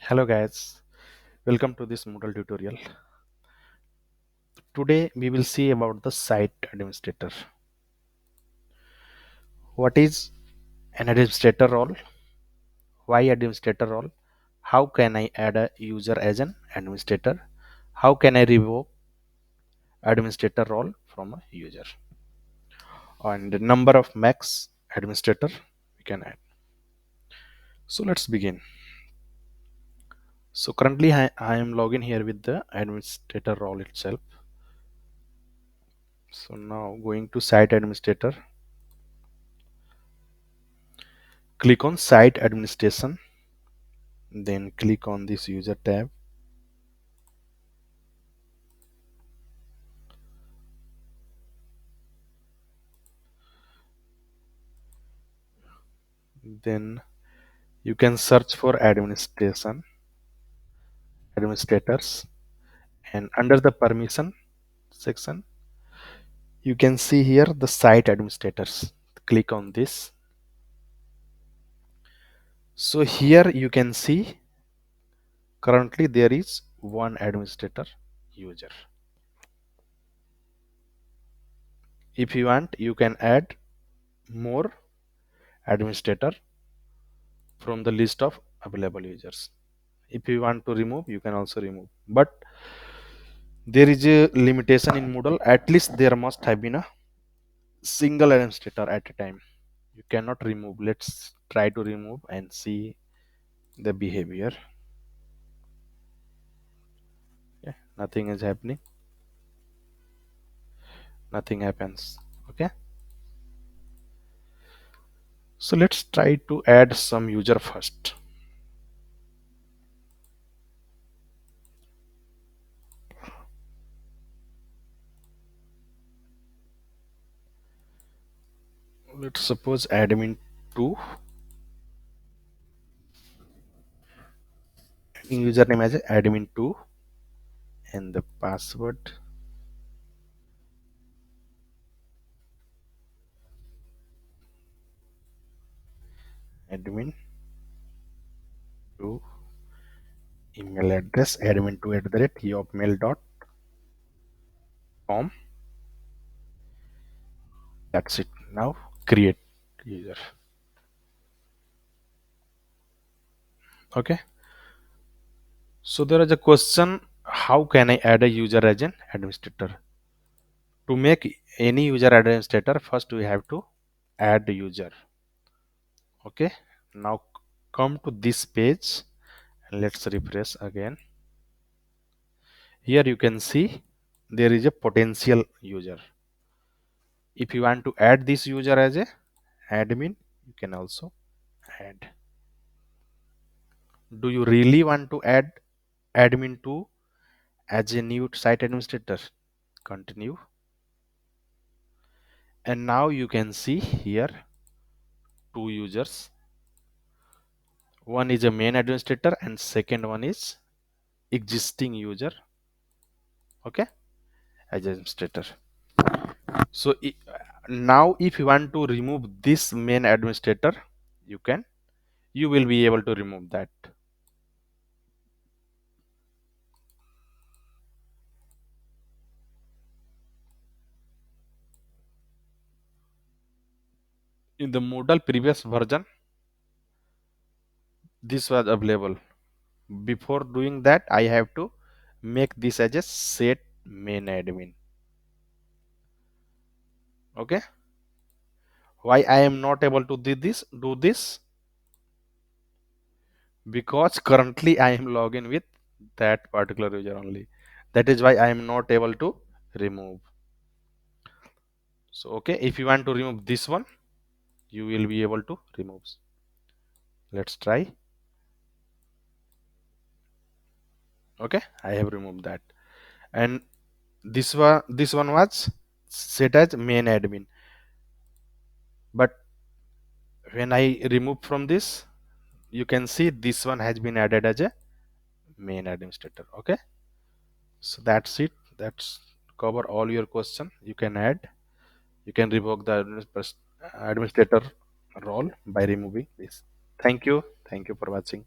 Hello guys, welcome to this Moodle tutorial. Today we will see about the site administrator. What is an administrator role? Why administrator role? How can I add a user as an administrator? How can I revoke administrator role from a user? And the number of max administrator we can add. So let's begin. So currently I am logging here with the administrator role itself. So now going to site administrator, click on site administration, then click on this user tab, then you can search for administrators, and under the permission section you can see here the site administrators. Click on this. So here you can see currently there is one administrator user. If you want, you can add more administrator from the list of available users. If you want to remove, you can also remove, but there is a limitation in Moodle. At least there must have been a single administrator at a time. You cannot remove. Let's try to remove and see the behavior. Okay, nothing is happening, nothing happens. Okay, so let's try to add some user first. Let's suppose admin 2, username as admin 2, and the password admin 2, email address admin2@yahoo.com. That's it. Now create user. Okay, so there is a question, how can I add a user as an administrator? To make any user administrator, first we have to add the user. Okay, now come to this page and let's refresh again. Here you can see there is a potential user. If you want to add this user as a admin, you can also add. Do you really want to add admin 2 as a new site administrator? Continue. And now you can see here two users. One is a main administrator and second one is existing user. Okay, as administrator. So now if you want to remove this main administrator, you will be able to remove that. In the Moodle previous version, this was available. Before doing that, I have to make this as a set main admin. Okay, why I am not able to do this? Because currently I am logged in with that particular user only. That is why I am not able to remove. So okay, if you want to remove this one, you will be able to remove. Let's try. Okay, I have removed that, and this one was set as main admin, but when I remove from this, you can see this one has been added as a main administrator. Okay, so that's it. That's cover all your question. You can revoke the administrator role by removing this. Thank you for watching.